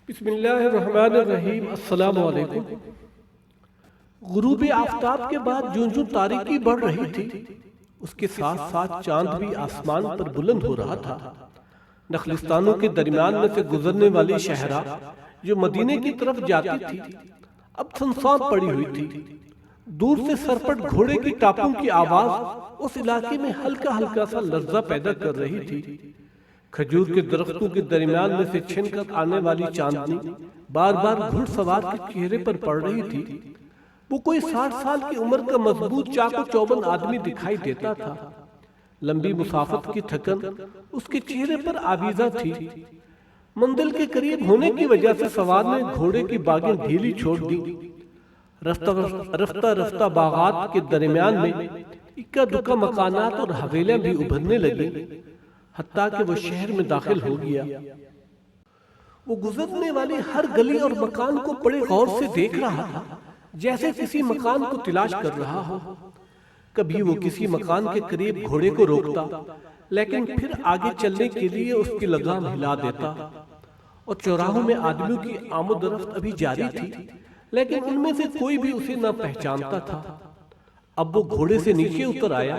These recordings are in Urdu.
بسم اللہ الرحمن الرحیم۔ السلام علیکم۔ غروب آفتاب کے بعد جون جون تاریکی بڑھ رہی تھی، اس کے ساتھ ساتھ چاند بھی آسمان پر بلند ہو رہا تھا۔ نخلستانوں کے درمیان میں سے گزرنے والی شہرہ جو مدینے کی طرف جاتی تھی اب سنسان پڑی ہوئی تھی۔ دور سے سرپٹ گھوڑے کی ٹاپوں کی آواز اس علاقے میں ہلکا ہلکا سا لرزہ پیدا کر رہی تھی۔ کھجور کے درختوں کے درمیان میں سے چھن کر آنے والی چاندنی بار بار گھڑ سوار کے چہرے پر پڑ رہی تھی۔ وہ کوئی 60 سال کی عمر کا مضبوط چاق و چوبند آدمی دکھائی دیتا تھا۔ لمبی مسافت کی تھکن اس کے چہرے پر آویزہ تھی۔ منزل کے قریب ہونے کی وجہ سے سوار نے گھوڑے کی باگیں ڈھیلی چھوڑ دی۔ رفتہ رفتہ باغات کے درمیان میں اکا دکا مکانات اور حویلیاں بھی ابھرنے لگیں، حتیٰ کہ وہ شہر میں داخل ہو گیا۔ وہ گزرنے والی ہر گلی اور مکان کو بڑے غور سے دیکھ رہا تھا، جیسے کسی مکان کو تلاش کر رہا ہو۔ کبھی وہ کسی مکان کے قریب گھوڑے کو روکتا، لیکن پھر آگے چلنے کے لیے اس کی لگام ہلا دیتا۔ اور چوراہوں میں آدمیوں کی آمد و رفت ابھی جاری تھی، لیکن ان میں سے کوئی بھی اسے نہ پہچانتا تھا۔ اب وہ گھوڑے سے نیچے اتر آیا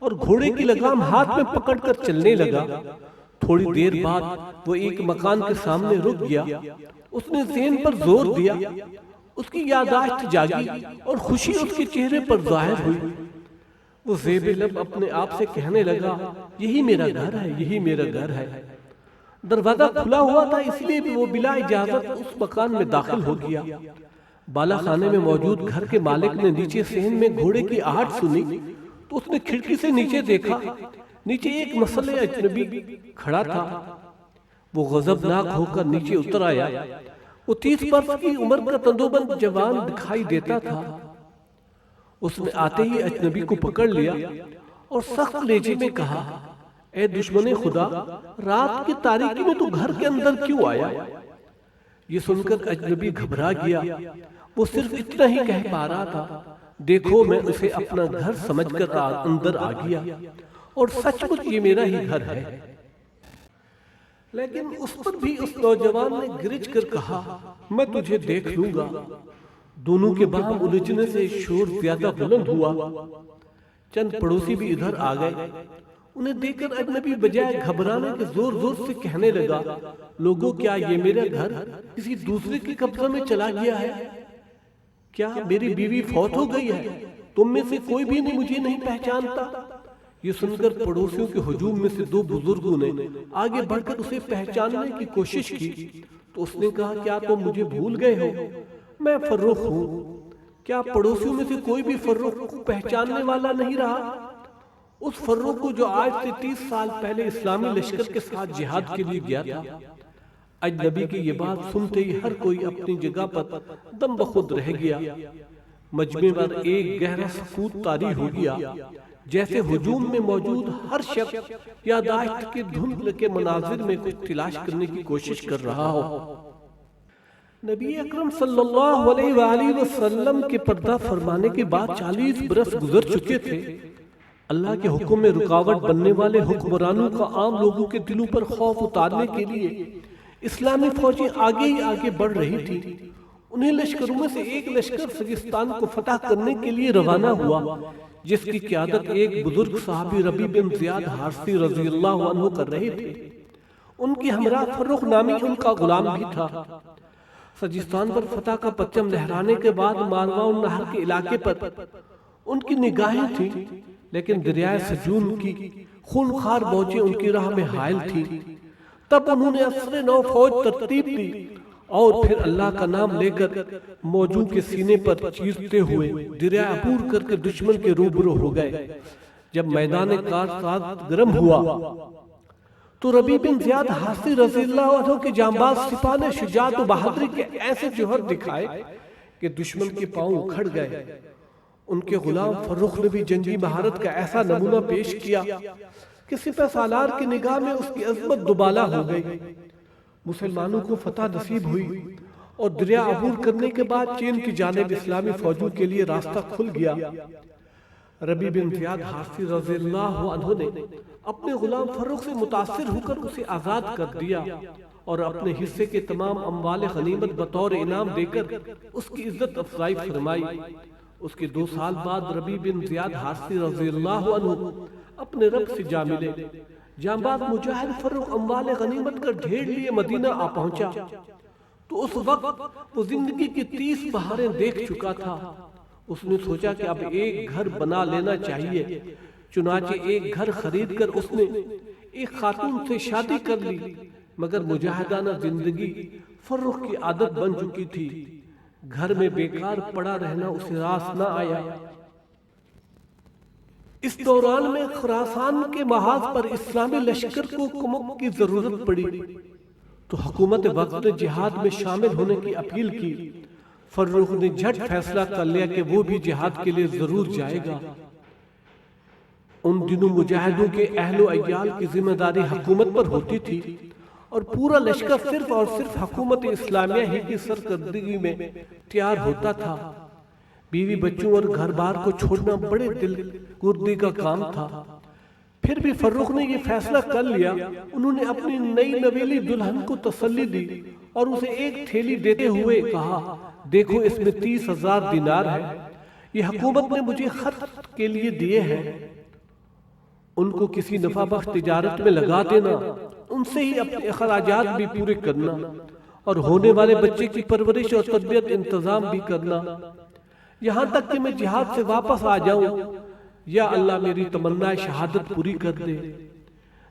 اور گھوڑے کی لگام ہاتھ میں پکڑ کر چلنے لگا۔ تھوڑی دیر بعد وہ ایک مکان کے سامنے رک گیا۔ اس نے ذہن پر زور دیا، اس کی یادداشت جاگی اور خوشی اس کے چہرے پر ظاہر ہوئی۔ وہ زیب لب اپنے آپ سے کہنے لگا، یہی میرا گھر ہے، یہی میرا گھر ہے۔ دروازہ کھلا ہوا تھا، اس لیے وہ بلا اجازت اس مکان میں داخل ہو گیا۔ بالا خانے میں موجود گھر کے مالک نے نیچے صحن میں گھوڑے کی آہٹ سنی تو اس نے کھڑکی سے نیچے دیکھا۔ نیچے ایک مسلح اجنبی کھڑا تھا۔ وہ غضبناک ہو کر نیچے اتر آیا۔ وہ 30 برس کی عمر کا تندوبند جوان دکھائی دیتا تھا۔ اس نے آتے ہی اجنبی کو پکڑ لیا اور سخت لہجے میں کہا، اے دشمن خدا، رات کی تاریکی میں تو گھر کے اندر کیوں آیا؟ یہ سن کر اجنبی گھبرا گیا۔ وہ صرف اتنا ہی کہہ پا رہا تھا، دیکھو میں اسے اپنا گھر سمجھ کر اندر آ گیا اور سچ مچ یہ میرا ہی گھر ہے۔ لیکن اس پر بھی اس نوجوان نے گرج کر کہا، میں تجھے دیکھ لوں گا۔ دونوں کے باہم الجھنے سے شور زیادہ بلند ہوا۔ چند پڑوسی بھی ادھر آ گئے۔ انہیں دیکھ کر اجنبی بجائے گھبرانے کے زور زور سے کہنے لگا، لوگوں کیا یہ میرا گھر کسی دوسرے کے قبضہ میں چلا گیا ہے؟ کیا میری بیوی فوت ہو گئی ہے؟ تم میں سے کوئی بھی مجھے نہیں پہچانتا؟ یہ سن کر پڑوسیوں کے ہجوم میں سے 2 بزرگوں نے آگے بڑھ کر اسے پہچاننے کی کوشش کی تو اس نے کہا، کیا تم مجھے بھول گئے ہو؟ میں فرخ ہوں۔ کیا پڑوسیوں میں سے کوئی بھی فرخ کو پہچاننے والا نہیں رہا؟ اس فرخ کو جو آج سے 30 سال پہلے اسلامی لشکر کے ساتھ جہاد کے لیے گیا تھا۔ اجنبی کی یہ بات سنتے ہی ہر کوئی اپنی جگہ پر دم بخود رہ گیا۔ مجمع پر ایک گہرا سکوت طاری ہو گیا، جیسے ہجوم میں موجود ہر شخص یادداشت کے دھندل کے مناظر میں کچھ تلاش کرنے کی کوشش کر رہا ہو۔ نبی اکرم صلی اللہ علیہ وآلہ وسلم کے پردہ فرمانے کے بعد 40 برس گزر چکے تھے۔ اللہ کے حکم میں رکاوٹ بننے والے حکمرانوں کا عام لوگوں کے دلوں پر خوف اتارنے کے لیے اسلامی فوجیں آگے ہی آگے بڑھ رہی تھی۔ انہیں لشکروں میں سے ایک لشکر سجستان کو فتح کرنے کے لیے روانہ ہوا، جس کی قیادت ایک بزرگ صحابی ربیع بن زیاد حارثی رضی اللہ عنہ کر رہے تھے۔ ان کی ہمراہ فرخ نامی ان کا غلام بھی تھا۔ سجستان پر فتح کا پرچم لہرانے کے بعد ماروا النہر کے علاقے پر ان کی نگاہیں تھیں، لیکن دریائے سجون کی خونخوار موجیں ان کی راہ میں حائل تھیں۔ تب انہوں نے اسرِ نو فوج ترتیب دی اور پھر اللہ کا نام لے کر موجوں کے سینے پر چیرتے ہوئے دریا عبور کر کے دشمن کے روبرو ہو گئے۔ جب میدان کارساز گرم ہوا تو ربیع بن زیاد حارثی رضی اللہ عنہ کے جانباز سپاہ نے شجاعت و بہادری کے ایسے جوہر دکھائے کہ دشمن کے پاؤں اکھڑ گئے۔ ان کے غلام فرخ نے بھی جنگی مہارت کا ایسا نمونہ پیش کیا کہ سپہ سالار کی نگاہ میں اس کی عظمت دوبالا ہو گئی۔ مسلمانوں کو فتح نصیب ہوئی اور دریا عبور کرنے کے بعد چین کی جانب اسلامی فوجوں کے لیے راستہ کھل گیا۔ ربیع بن زیاد حارثی رضی اللہ عنہ نے اپنے غلام فرخ سے متاثر ہو کر اسے آزاد کر دیا اور اپنے حصے کے تمام اموال غنیمت بطور انعام دے کر اس کی عزت افزائی فرمائی۔ اس کے 2 سال بعد ربیع بن زیاد حارثی رضی اللہ عنہ اپنے رب سے جا ملے۔ جانباز مجاہد فروخ اموال غنیمت کا ڈھیر لیے مدینہ آ پہنچا تو اس وقت وہ زندگی کی 30 بہاریں دیکھ چکا تھا۔ اس نے سوچا کہ اب ایک گھر بنا لینا چاہیے، چنانچہ ایک گھر خرید کر اس نے ایک خاتون سے شادی کر لی، مگر مجاہدانہ زندگی فروخ کی عادت بن چکی تھی۔ گھر میں بیکار پڑا رہنا اسے راس نہ آیا۔ اس دوران میں خراسان کے محاذ پر اسلامی لشکر کو کمک کی ضرورت پڑی تو حکومت وقت نے جہاد میں شامل ہونے کی اپیل کی۔ فروخ نے جھٹ فیصلہ کر لیا کہ وہ بھی جہاد کے لیے ضرور جائے گا۔ ان دنوں مجاہدوں کے اہل و عیال کی ذمہ داری حکومت پر ہوتی تھی اور پورا لشکر صرف اور صرف حکومت اسلامیہ ہی کی سرکردگی میں تیار ہوتا تھا۔ بیوی بچوں اور گھر بار کو چھوڑنا بڑے دل گردی کا کام تھا۔ پھر بھی فروخ نے یہ فیصلہ کر لیا۔ انہوں نے اپنی نئی نویلی دلہن کو تسلی دی اور اسے ایک تھیلی دیتے ہوئے کہا، دیکھو اس میں 30,000 دینار ہے، یہ حکومت نے مجھے خط کے لیے دیے ہیں، ان کو کسی نفع بخش تجارت میں لگا دینا، ان سے ہی اپنے اخراجات بھی پورے کرنا اور ہونے والے بچے کی پرورش اور تربیت انتظام بھی کرنا، یہاں تک کہ میں جہاد سے واپس آ جاؤں، یا اللہ میری تمنا شہادت پوری کر دے۔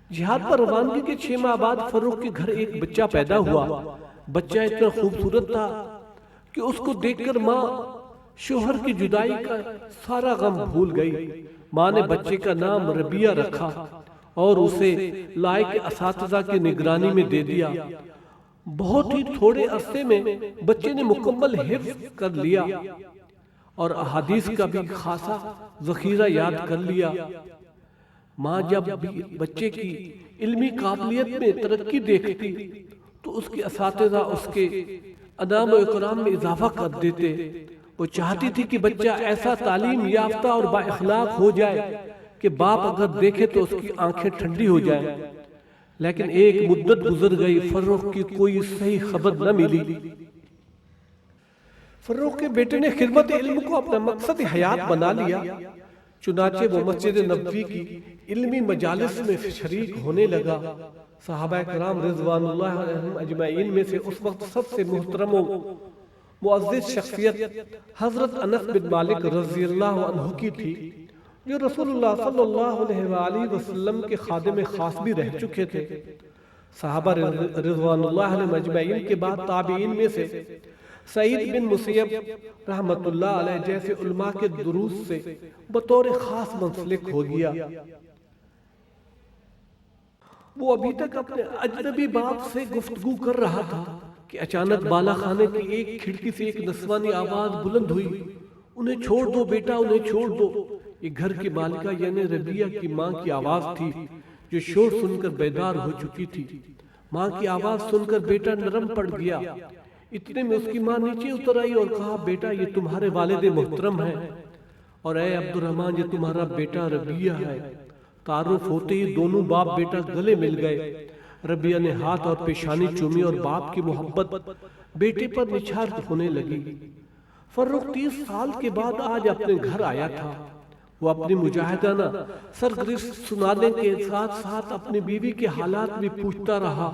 جہاد پر روانگی کے 6 ماہ بعد فروخ کے گھر ایک بچہ پیدا ہوا۔ بچہ اتنا خوبصورت تھا کہ اس کو دیکھ کر ماں شوہر کی جدائی کا سارا غم بھول گئی۔ ماں نے بچے کا نام ربیہ رکھا اور اسے لائق اساتذہ کی نگرانی میں دے دیا۔ بہت ہی تھوڑے عرصے میں بچے نے مکمل حفظ کر لیا اور احادیث کا بھی خاصا ذخیرہ یاد کر لیا۔ ماں جب بھی بچے کی علمی قابلیت میں ترقی دیکھتی تو اس کے اساتذہ اس کے انعام و اکرام میں اضافہ کر دیتے۔ وہ چاہتی تھی کہ بچہ ایسا تعلیم یافتہ اور با اخلاق ہو جائے کہ باپ اگر دیکھے تو اس کی آنکھیں ٹھنڈی ہو جائیں، لیکن ایک مدت گزر گئی، فروخ کی کوئی صحیح خبر نہ ملی۔ فروخ کے بیٹے نے خدمت علم کو اپنا مقصد حیات بنا لیا، چنانچہ وہ مسجد نبوی کی علمی مجالس میں شریک ہونے لگا۔ صحابہ کرام رضوان اللہ علیہم اجمعین میں سے اس وقت سب سے محترم و معزز شخصیت حضرت انس بن مالک رضی اللہ عنہ کی تھی، جو رسول اللہ صلی اللہ علیہ وآلہ وسلم کے خادم خاص بھی رہ چکے تھے۔ صحابہ رضوان اللہ علیہ اجمعین کے بعد تابعین میں سے سعید بن مسیب رحمت اللہ علیہ جیسے علماء کے دروس سے بطور خاص منسلک ہو گیا۔ وہ ابھی تک اپنے اجنبی باپ سے گفتگو کر رہا تھا کہ اچانک بالا خانے کی ایک کھڑکی سے ایک نسوانی آواز بلند ہوئی، انہیں چھوڑ دو بیٹا، انہیں چھوڑ دو۔ یہ گھر کی مالکہ یعنی ربیہ کی ماں کی آواز تھی، جو شور سن کر بیدار ہو چکی تھی۔ ماں کی آواز سن کر بیٹا نرم پڑ گیا۔ اتنے میں اس کی ماں نیچے اتر آئی اور کہا، بیٹا یہ تمہارے والد محترم ہیں، اور اے عبد الرحمن یہ تمہارا بیٹا ربیہ ہے۔ تعارف ہوتے ہی دونوں باپ بیٹا گلے مل گئے۔ ربیہ نے ہاتھ اور پیشانی چومی اور باپ کی محبت بیٹے پر نچھار ہونے لگی۔ فروخ 30 سال کے بعد آج اپنے گھر آیا تھا۔ وہ اپنی مجاہدانہ سرگزشت سنانے کے ساتھ ساتھ اپنی بیوی کے حالات بھی پوچھتا رہا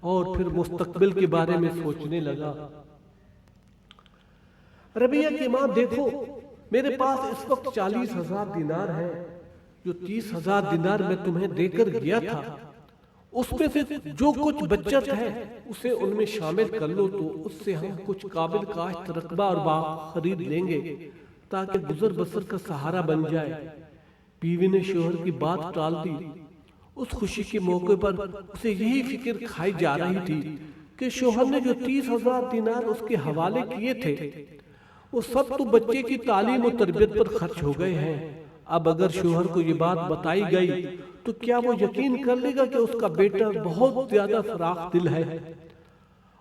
اور پھر مستقبل کے بارے میں سوچنے لگا۔ ربیہ کی ماں، دیکھو میرے پاس اس وقت 40,000 دینار ہیں، جو 30,000 دینار میں تمہیں دے کر گیا تھا، اس میں سے جو کچھ بچت ہے اسے ان میں شامل کر لو تو اس سے ہم کچھ قابل کاشت رقبہ اور باغ خرید لیں گے تاکہ گزر بسر کا سہارا بن جائے۔ بیوی نے شوہر کی بات ٹال دی۔ اس خوشی کے موقع پر اسے یہی فکر کھائی جا رہی تھی کہ شوہر نے جو 30,000 دینار اس کے حوالے کیے تھے وہ سب تو بچے کی تعلیم و تربیت پر خرچ ہو گئے ہیں۔ اب اگر شوہر کو یہ بات بتائی گئی تو کیا وہ یقین کر لے گا کہ اس کا بیٹا بہت زیادہ فراخ دل ہے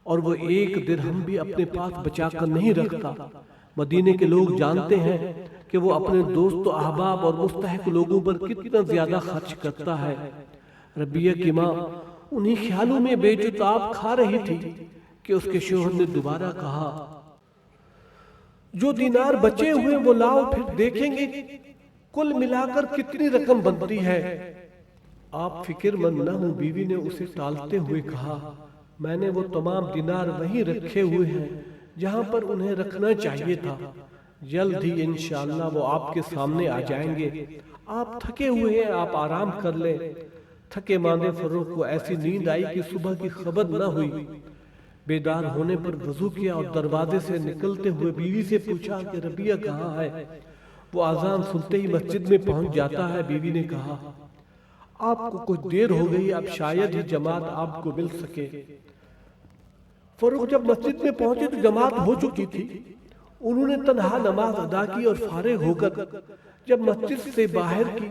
اور وہ ایک درہم بھی اپنے پاس بچا کر نہیں رکھتا۔ مدینے کے لوگ جانتے ہیں کہ وہ اپنے دوست و احباب اور مستحق لوگوں پر کتنا زیادہ خرچ کرتا ہے۔ ربیہ کی ماں انہی خیالوں میں بے جتاب کھا رہی تھی کہ اس کے شوہر نے دوبارہ کہا، جو دینار بچے ہوئے وہ لاؤ، پھر دیکھیں گے کل ملا کر کتنی رقم بنتی ہے۔ آپ فکر مند نہ ہوں، بیوی نے اسے ٹالتے ہوئے کہا، میں نے وہ تمام دینار وہیں رکھے ہوئے ہیں جہاں پر انہیں رکھنا چاہیے تھا، جلد ہی انشاءاللہ وہ آپ کے سامنے آ جائیں گے۔ آپ تھکے ہوئے ہیں، آپ آرام کر لیں۔ تھکے ماندے فروخ کو ایسی نیند آئی کہ صبح کی خبر نہ ہوئی۔ بیدار ہونے پر وضو کیا اور دروازے سے نکلتے ہوئے بیوی سے پوچھا کہ ربیہ کہاں ہے؟ وہ اذان سنتے ہی مسجد میں پہنچ جاتا ہے۔ بیوی نے کہا، آپ کو کچھ دیر ہو گئی، اب شاید ہی جماعت آپ کو مل سکے۔ فروخ جب مسجد میں پہنچے تو جماعت ہو چکی تھی۔ انہوں نے تنہا نماز ادا کی اور فارغ ہو کر جب مسجد سے باہر کی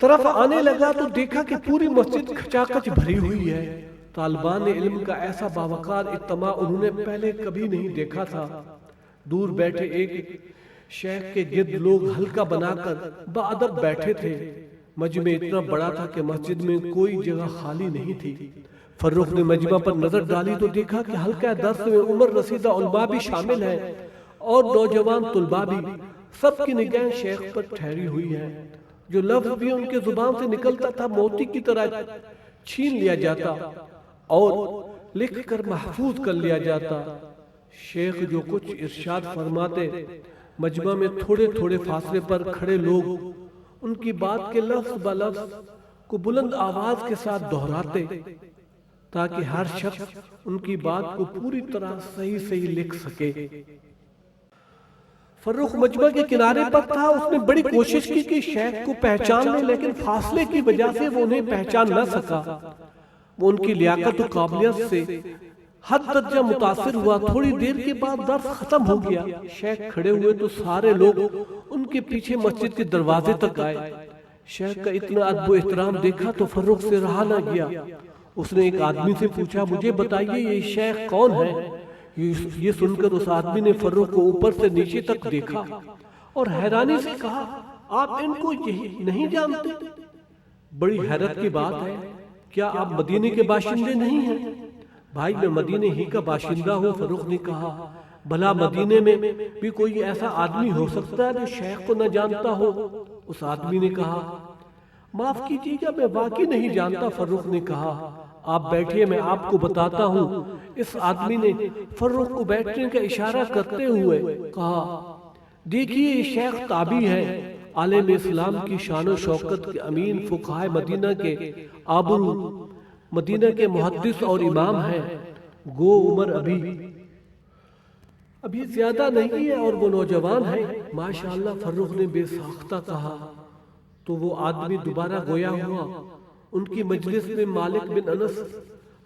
طرف آنے لگا تو دیکھا کہ پوری مسجد کھچاکچ بھری ہوئی ہے۔ طالبان علم کا ایسا باوقار اجتماع انہوں نے پہلے کبھی نہیں دیکھا تھا۔ دور بیٹھے ایک شیخ کے گرد لوگ حلقہ بنا کر باادب بیٹھے تھے۔ مجمع اتنا بڑا تھا کہ مسجد میں کوئی جگہ خالی نہیں تھی۔ فروخ نے مجمع پر نظر ڈالی تو دیکھا کہ حلقہ درس میں عمر رسیدہ علماء بھی شامل ہیں اور نوجوان طلباء بھی۔ سب کی نگاہیں شیخ پر ٹھہری ہوئی ہیں۔ جو لفظ بھی ان کے زبان سے نکلتا تھا موتی کی طرح چھین لیا جاتا اور لکھ کر محفوظ کر لیا جاتا۔ شیخ جو کچھ ارشاد فرماتے، مجمع میں تھوڑے تھوڑے فاصلے پر کھڑے لوگ ان کی بات کے لفظ بلفظ کو بلند آواز کے ساتھ دہراتے تاکہ ہر شخص ان کی بات کو پوری طرح صحیح لکھ سکے۔ فروخ مجمع کے کنارے پر تھا۔ اس نے بڑی کوشش کی کہ شیخ کو پہچان لے، لیکن فاصلے کی وجہ سے وہ انہیں پہچان نہ سکا۔ وہ ان کی لیاقت و قابلیت سے حد درجہ متاثر ہوا۔ تھوڑی دیر کے بعد درس ختم ہو گیا۔ شیخ کھڑے ہوئے تو سارے لوگ ان کے پیچھے مسجد کے دروازے تک آئے۔ شیخ کا اتنا ادب و احترام دیکھا تو فروخ سے رہا نہ گیا۔ اس نے ایک آدمی سے پوچھا، مجھے بتائیے یہ شیخ کون ہے؟ یہ سن کر اس آدمی نے فروخ کو اوپر سے نیچے تک دیکھا اور حیرانی سے کہا، آپ ان کو یہی نہیں جانتے؟ بڑی حیرت کی بات ہے، کیا آپ مدینے کے باشندے نہیں ہیں؟ بھائی میں مدینے ہی کا باشندہ ہوں۔ فروخ نے کہا، بھلا مدینے میں بھی کوئی ایسا آدمی ہو سکتا ہے جو شیخ کو نہ جانتا ہو؟ اس آدمی نے کہا، معاف کیجیے گا میں واقعی نہیں جانتا۔ فروخ نے کہا، آپ بیٹھیے میں آپ کو بتاتا ہوں۔ اس آدمی نے فروخ کو بیٹھنے کا اشارہ کرتے ہوئے کہا، دیکھیے یہ شیخ تابعی ہے، عالم اسلام کی شان و شوکت کے امین، فقہائے مدینہ کے آبرو، مدینہ کے محدث اور امام ہیں۔ گو عمر ابھی زیادہ نہیں ہے اور وہ نوجوان ہیں۔ ماشاءاللہ، فروخ نے بے ساختہ کہا۔ تو وہ آدمی دوبارہ گویا ہوا۔ ان کی مجلس میں مالک بن انس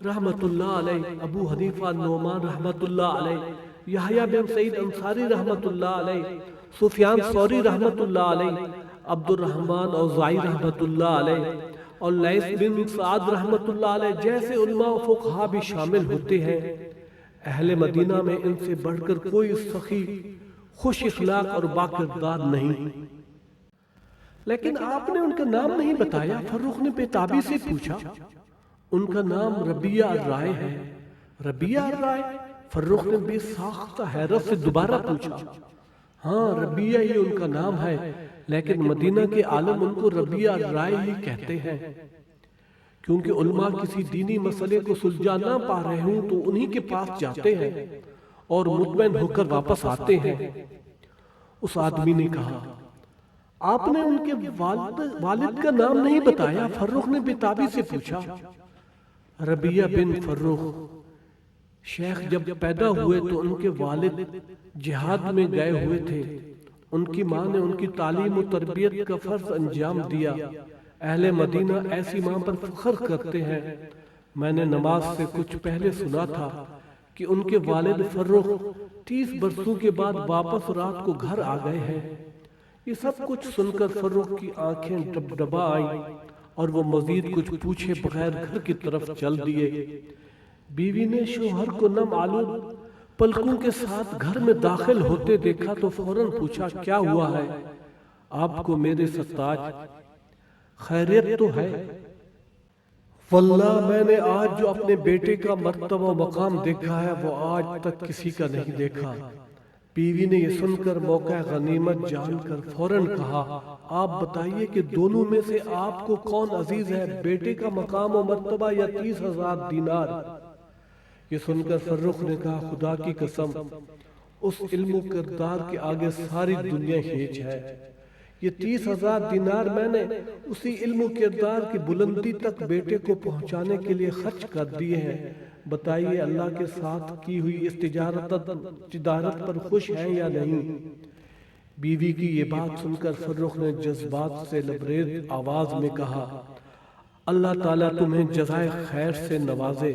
رحمت اللہ علیہ، ابو حنیفہ نعمان رحمت اللہ علیہ، یحییٰ بن سعید انصاری رحمت اللہ علیہ، سفیان ثوری رحمت اللہ علیہ، عبد الرحمن اوزاعی رحمت اللہ علیہ اور لیث بن سعد رحمت اللہ علیہ جیسے علماء و فقہا بھی شامل ہوتے ہیں۔ اہل مدینہ میں ان سے بڑھ کر کوئی سخی، خوش اخلاق اور باکردار نہیں۔ لیکن آپ نے ان کا نام نہیں بتایا۔ فروخ نے بےتابی سے پوچھا، ان کا نام ربیہ الرائے ہے۔ ربیہ الرائے؟ فروخ نے بے ساختہ حیرت سے دوبارہ پوچھا۔ ہاں، ربیہ ہی ان کا نام ہے، لیکن مدینہ کے عالم ان کو ربیہ الرائے ہی کہتے ہیں، کیونکہ علماء کسی دینی مسئلے کو سلجھا نہ پا رہے ہوں تو انہی کے پاس جاتے ہیں اور مطمئن ہو کر واپس آتے ہیں۔ اس آدمی نے کہا، آپ نے ان کے والد کا نام نہیں بتایا۔ فروخ نے بےتابی سے پوچھا۔ ربیہ بن فروخ، شیخ جب پیدا ہوئے تو ان کے والد جہاد میں گئے ہوئے تھے۔ ان کی ماں نے ان کی تعلیم و تربیت کا فرض انجام دیا۔ اہل مدینہ ایسی ماں پر فخر کرتے ہیں۔ میں نے نماز سے کچھ پہلے سنا تھا کہ ان کے والد فروخ 30 برسوں کے بعد واپس رات کو گھر آ گئے ہیں۔ یہ سب کچھ سن کر فروخ کی آنکھیں ڈبڈبا آئیں اور وہ مزید کچھ پوچھے بغیر گھر کی طرف چل دیے۔ بیوی نے شوہر کو نم آلود پلکوں کے ساتھ گھر میں داخل ہوتے دیکھا تو فوراً پوچھا، کیا ہوا ہے؟ آپ کو میرے سرتاج خیریت تو ہے؟ واللہ میں نے آج جو اپنے بیٹے کا مرتبہ و مقام دیکھا ہے وہ آج تک کسی کا نہیں دیکھا۔ بیوی نے یہ سن کر موقع غنیمت جان کر فوراً کہا، آپ بتائیے کہ دونوں میں سے آپ کو کون عزیز ہے، بیٹے کا مقام و مرتبہ یا 30,000 دینار؟ یہ سن کر فرخ نے کہا، خدا کی قسم، اس علم و کردار کے آگے ساری دنیا ہیچ ہے۔ یہ 30,000 دینار میں نے اسی علم و کردار کی بلندی تک بیٹے کو پہنچانے کے لیے خرچ کر دیے ہیں۔ بتائیے اللہ کے ساتھ کی ہوئی اس تجارت پر خوش ہیں یا نہیں؟ بیوی کی یہ بات سن کر فرخ نے جذبات سے لبریز آواز میں کہا، اللہ تعالیٰ تمہیں جزائے خیر سے نوازے۔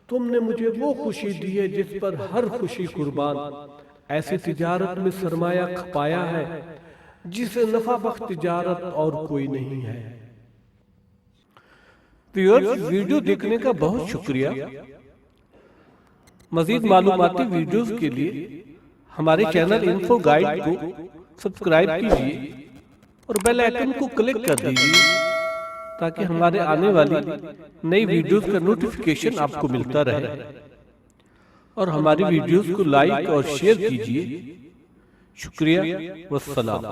تم نے مجھے وہ خوشی دی ہے جس پر ہر خوشی قربان۔ ایسی تجارت میں سرمایہ کھپایا ہے جسے نفع بخش تجارت اور کوئی نہیں ہے۔ ویڈیو دیکھنے کا بہت شکریہ۔ مزید معلوماتی ویڈیوز کے لیے ہمارے چینل انفو گائیڈ کو سبسکرائب کیجیے اور بیل آئیکن کو کلک کر دیجیے تاکہ ہمارے آنے والی نئی ویڈیوز کا نوٹیفیکیشن آپ کو ملتا رہے، اور ہماری ویڈیوز کو لائک اور شیئر کیجیے۔ شکریہ والسلام۔